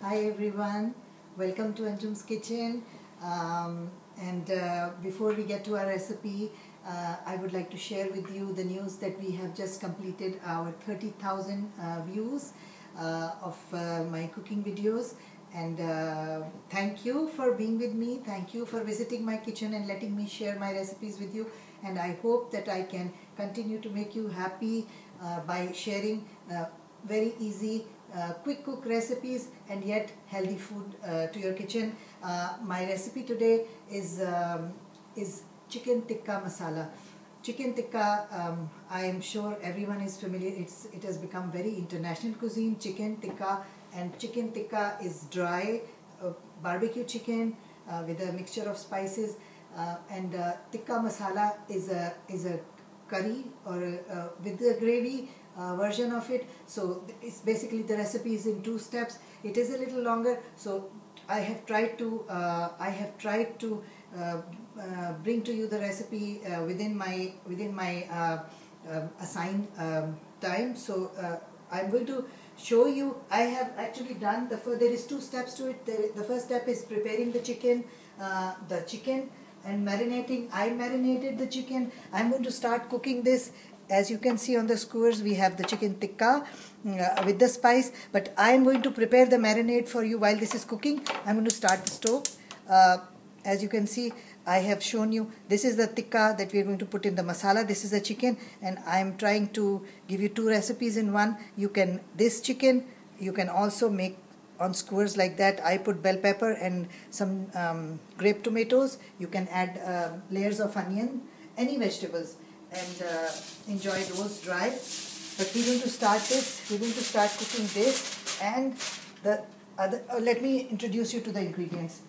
Hi everyone, welcome to Anjum's Kitchen. Before we get to our recipe, I would like to share with you the news that we have just completed our 30,000 views of my cooking videos. And thank you for being with me. Thank you for visiting my kitchen and letting me share my recipes with you. And I hope that I can continue to make you happy by sharing very easy quick cook recipes and yet healthy food to your kitchen. My recipe today is chicken tikka masala. Chicken tikka, I am sure everyone is familiar. It has become very international cuisine. Chicken tikka, and chicken tikka is dry barbecue chicken with a mixture of spices, and tikka masala is a curry or with the gravy version of it. So it's basically, the recipe is in 2 steps. It is a little longer, so I have tried to bring to you the recipe within my assigned time. So I'm going to show you. I have actually done there is 2 steps to it. The first step is preparing the chicken and marinating. I marinated the chicken. I'm going to start cooking this. As you can see on the skewers, we have the chicken tikka with the spice, but I'm going to prepare the marinade for you while this is cooking. I'm going to start the stove. As you can see, I have shown you, this is the tikka that we are going to put in the masala. This is the chicken, and I'm trying to give you 2 recipes in one. This chicken you can also make on skewers like that. I put bell pepper and some grape tomatoes. You can add layers of onion, any vegetables, and enjoy those dry. But we're going to start cooking this, and the other. Let me introduce you to the ingredients.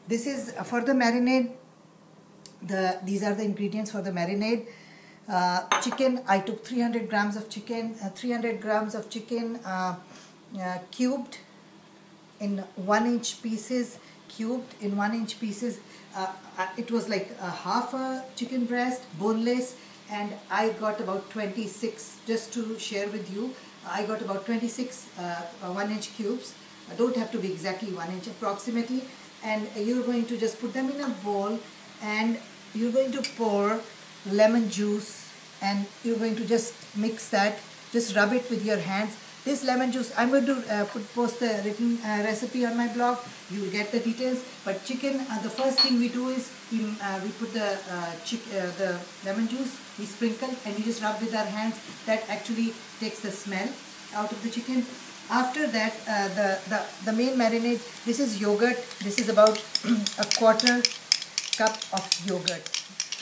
This is for the marinade. These are the ingredients for the marinade. Chicken, I took 300 grams of chicken. 300 grams of chicken cubed in 1-inch pieces. It was like half a chicken breast, boneless, and I got about 26, just to share with you. I got about 26 1-inch cubes. Don't have to be exactly 1 inch, approximately. And you're going to just put them in a bowl, and you're going to pour lemon juice, and you're going to just mix that. Just rub it with your hands. This lemon juice, I'm going to post the written recipe on my blog. You will get the details. But chicken, the first thing we do is we put the lemon juice, we sprinkle, and we just rub with our hands. That actually takes the smell out of the chicken. After that, the main marinade, this is yogurt. This is about a 1/4 cup of yogurt,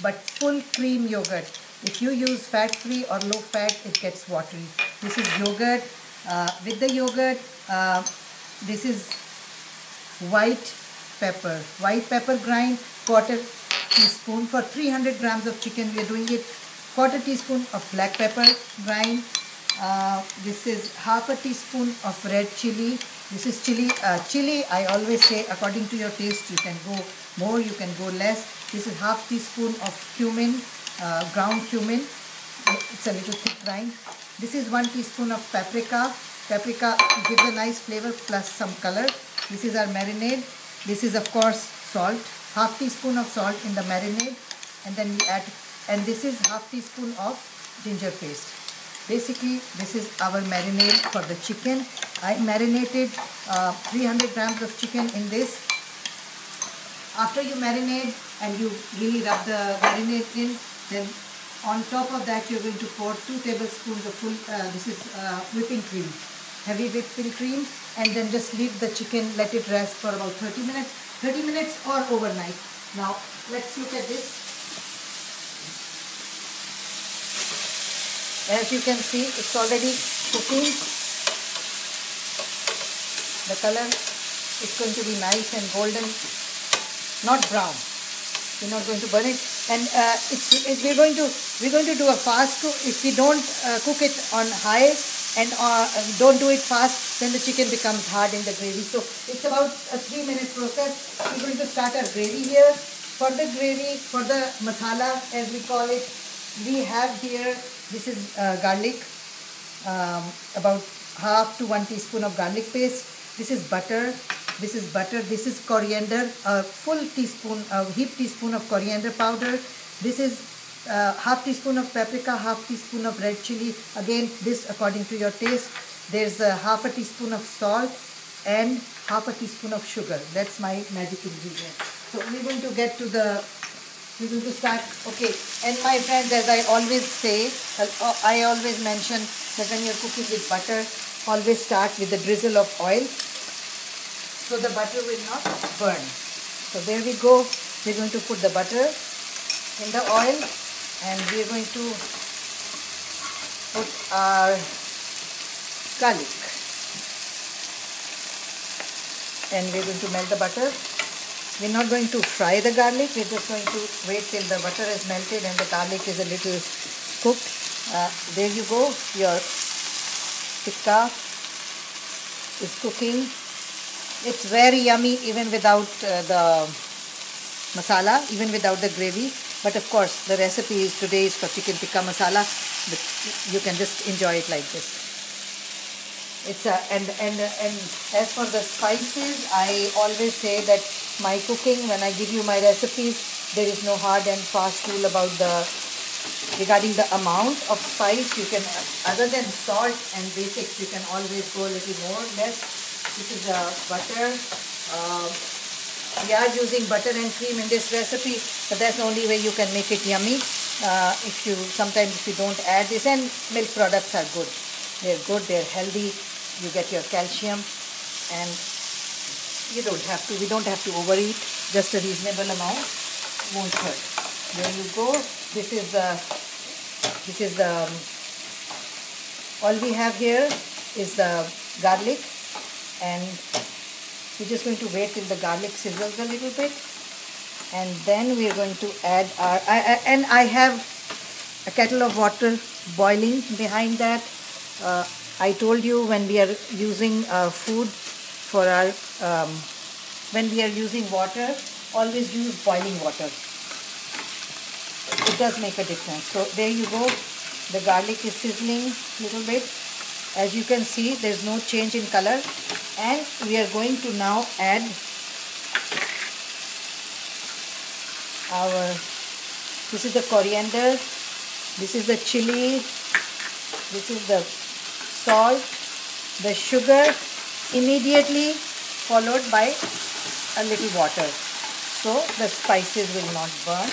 but full cream yogurt. If you use fat-free or low-fat, it gets watery. This is yogurt. With the yogurt, this is white pepper grind, 1/4 teaspoon. For 300 grams of chicken, we are doing it. 1/4 teaspoon of black pepper grind. This is half a teaspoon of red chili. This is chili. I always say, according to your taste, you can go more, you can go less. This is half teaspoon of cumin, ground cumin. It's a little thick grind. This is 1 teaspoon of paprika. Paprika gives a nice flavor plus some color. This is our marinade. This is, of course, salt. Half teaspoon of salt in the marinade, and then we add. And this is half teaspoon of ginger paste. Basically, this is our marinade for the chicken. I marinated 300 grams of chicken in this. After you marinate and you really rub the marinade in, then on top of that you're going to pour 2 tablespoons of this is whipping cream, heavy whipping cream, and then just leave the chicken, let it rest for about 30 minutes or overnight. Now let's look at this. As you can see, it's already cooking. The color is going to be nice and golden, not brown. We're not going to burn it, and we're going to do a fast cook. If we don't cook it on high and don't do it fast, then the chicken becomes hard in the gravy. So it's about a 3-minute process. We're going to start our gravy here. For the gravy, for the masala, as we call it, we have here, this is garlic, about half to 1 teaspoon of garlic paste. This is butter. This is butter. This is coriander. A full teaspoon, a heaped teaspoon of coriander powder. This is half teaspoon of paprika, half teaspoon of red chili. Again, this according to your taste. There's half a teaspoon of salt and half a teaspoon of sugar. That's my magic ingredient. So we're going to get to the, we're going to start. Okay, and my friends, as I always say, I always mention that when you're cooking with butter, always start with a drizzle of oil so the butter will not burn. So there we go. We're going to put the butter in the oil and we're going to put our garlic. And we're going to melt the butter. We're not going to fry the garlic. We're just going to wait till the butter is melted and the garlic is a little cooked. There you go. Your tikka is cooking. It's very yummy even without the masala, even without the gravy. But of course, the recipe is today is for chicken tikka masala. But you can just enjoy it like this. It's and as for the spices, I always say that my cooking, when I give you my recipes, there is no hard and fast rule about regarding the amount of spice. You can, other than salt and basics, you can always go a little more, less. This is butter. We are using butter and cream in this recipe, but that's the only way you can make it yummy. Sometimes if you don't add this, and milk products are good. They're good, they're healthy. You get your calcium, and we don't have to overeat. Just a reasonable amount won't hurt. There you go. This is the all we have here is the garlic, and we're just going to wait till the garlic sizzles a little bit, and then we're going to add our I have a kettle of water boiling behind that. I told you when we are using food for our when we are using water, always use boiling water. It does make a difference. So there you go. The garlic is sizzling a little bit. As you can see, there's no change in color, and we are going to now add this is the coriander, this is the chili, this is the salt, the sugar, immediately followed by a little water, so the spices will not burn.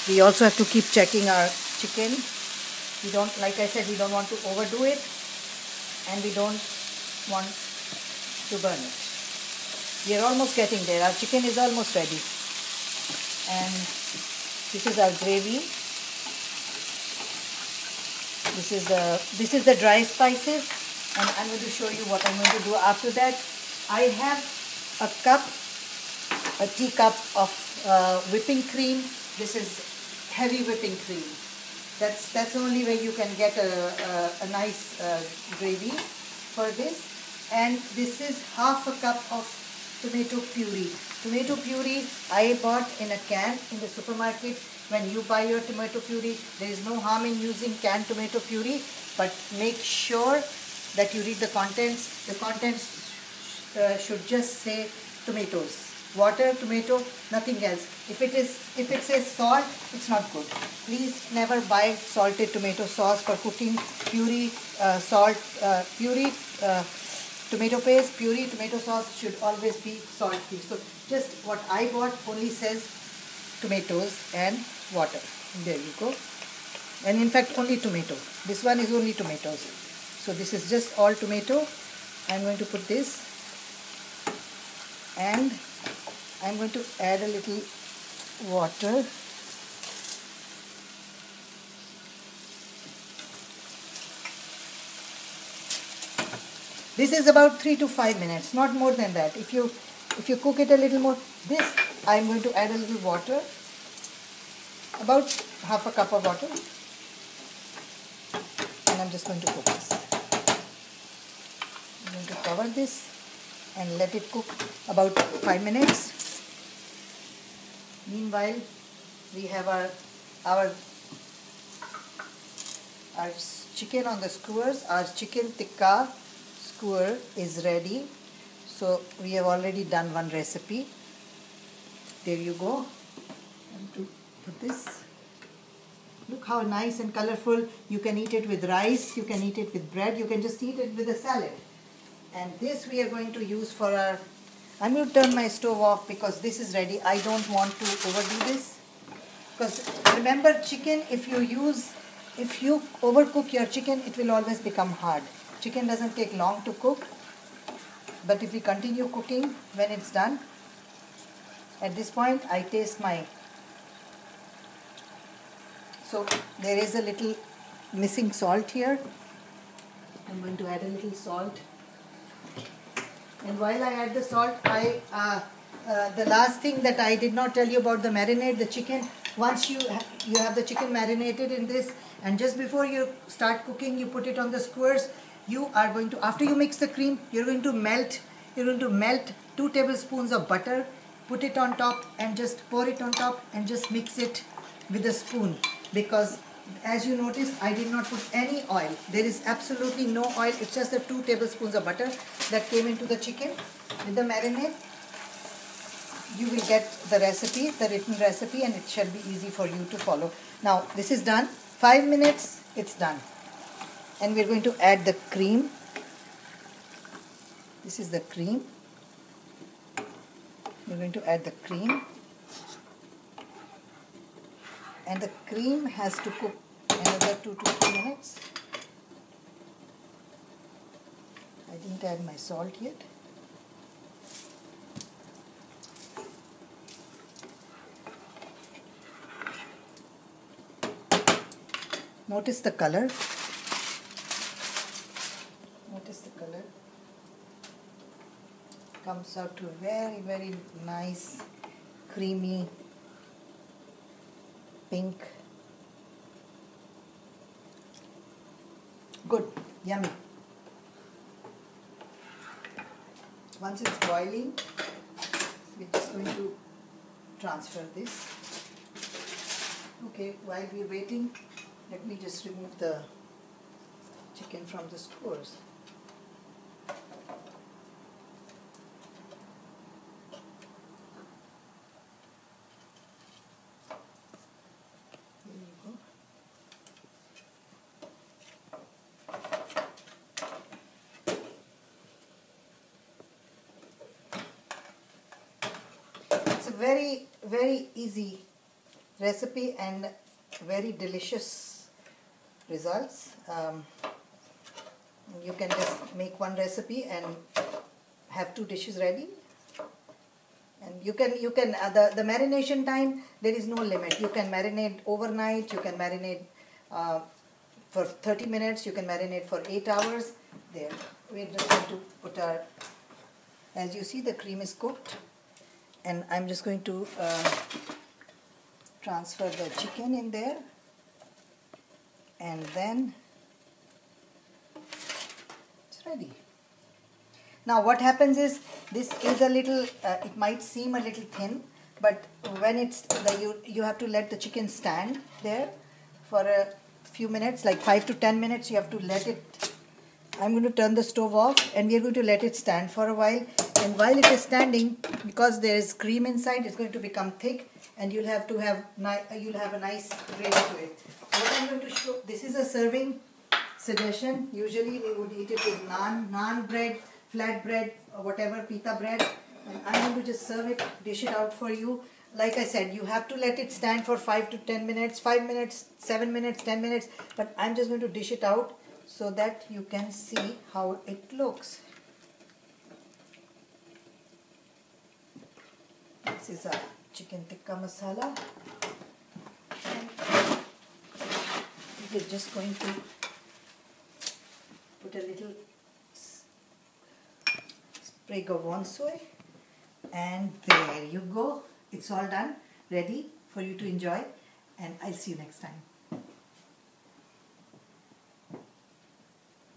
We also have to keep checking our chicken. We don't, like I said, we don't want to overdo it, and we don't want to burn it. We are almost getting there. Our chicken is almost ready, and this is our gravy. This is the dry spices, and I'm going to show you what I'm going to do after that. I have a teacup of whipping cream. This is heavy whipping cream. That's the only way you can get a nice gravy for this. And this is half a cup of tomato puree. Tomato puree I bought in a can in the supermarket. When you buy your tomato puree, there is no harm in using canned tomato puree, but make sure that you read the contents. The contents should just say tomatoes. Water, tomato, nothing else. If it says salt, it's not good. Please never buy salted tomato sauce for cooking. Puree, puree, tomato paste, puree, tomato sauce should always be salt free. So just what I bought only says tomatoes and water. There you go. And in fact only tomato. This one is only tomatoes. So this is just all tomato. I'm going to put this, and I'm going to add a little water. This is about 3 to 5 minutes, not more than that. If you cook it a little more, this I'm going to add a little water, about half a cup of water, and I'm just going to cook this. I'm going to cover this and let it cook about 5 minutes. Meanwhile, we have our chicken on the skewers, our chicken tikka skewer is ready. So we have already done one recipe. There you go. And to put this. Look how nice and colorful. You can eat it with rice, you can eat it with bread, you can just eat it with a salad. And this we are going to use for our... I'm going to turn my stove off because this is ready. I don't want to overdo this. Because remember, chicken, if you overcook your chicken, it will always become hard. Chicken doesn't take long to cook. But if we continue cooking when it's done, at this point I taste my... So there is a little missing salt here. I'm going to add a little salt. And while I add the salt, the last thing that I did not tell you about the marinade, the chicken. Once you have the chicken marinated in this, and just before you start cooking, you put it on the skewers. You are going to, after you mix the cream, you're going to melt 2 tablespoons of butter, put it on top and just pour it on top and just mix it with a spoon. Because as you notice, I did not put any oil. There is absolutely no oil. It's just the 2 tablespoons of butter that came into the chicken with the marinade. You will get the recipe, the written recipe, and it shall be easy for you to follow. Now this is done. 5 minutes, it's done. And we're going to add the cream. This is the cream. We're going to add the cream. And the cream has to cook another 2 to 3 minutes. I didn't add my salt yet. Notice the color. Notice the color. Comes out to very, very nice, creamy, pink. Good, yummy. Once it's boiling, we're just going to transfer this. Okay, while we're waiting, let me just remove the chicken from the skewers. It's a very, very easy recipe and very delicious results. You can just make one recipe and have 2 dishes ready. And you can the marination time, there is no limit. You can marinate overnight, you can marinate for 30 minutes, you can marinate for 8 hours. There, we're just going to put our, as you see, the cream is cooked, and I'm just going to transfer the chicken in there, and then it's ready. Now what happens is, this is a little, it might seem a little thin, but when it's, you have to let the chicken stand there for a few minutes, like 5 to 10 minutes, you have to let it. I'm going to turn the stove off and we're going to let it stand for a while. And while it is standing, because there is cream inside, it's going to become thick, and you'll have a nice gravy to it. What I'm going to show, this is a serving suggestion. Usually they would eat it with naan bread, flat bread, or whatever, pita bread. And I'm going to just serve it, dish it out for you. Like I said, you have to let it stand for 5 to 10 minutes, 5 minutes, 7 minutes, 10 minutes. But I'm just going to dish it out so that you can see how it looks. This is a chicken tikka masala. And we're just going to put a little sprig of onsoy, and there you go. It's all done, ready for you to enjoy, and I'll see you next time.